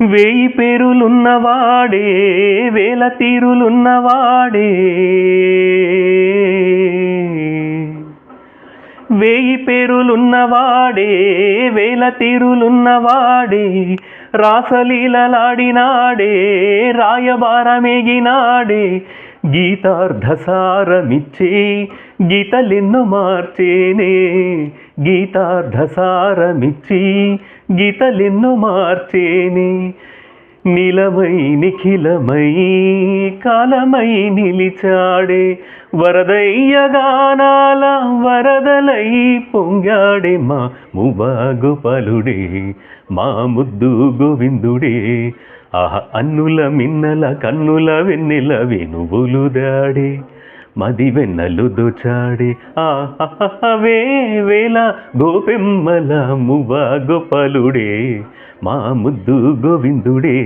వేయి పేరులున్నవాడే వేల తీరులున్నవాడే వేయి పేరులున్నవాడే వేల తీరులున్నవాడే రాసలీలలాడినాడే రాయబారమేగినాడే గీతార్థసారమిచ్చే గీతలెన్నో మార్చేనే గీతార్థసారమిచ్చి గీతలెన్నో మార్చేనే నిలమై నిఖిలమై కాలమై నిలిచాడే వరదయ్యగానాల వరదలై పొంగాడే మా మువ్వగోపాలుడే మా ముద్దు గోవిందుడే ఆహ అన్నుల మిన్నల కన్నుల వెన్నెల వేణువులు దాడే మది వెన్నెలు దోచాడే ఆహే వేల గోపెమ్మల మువ్వగోపాలుడే మా ముద్దు గోవిందుడే.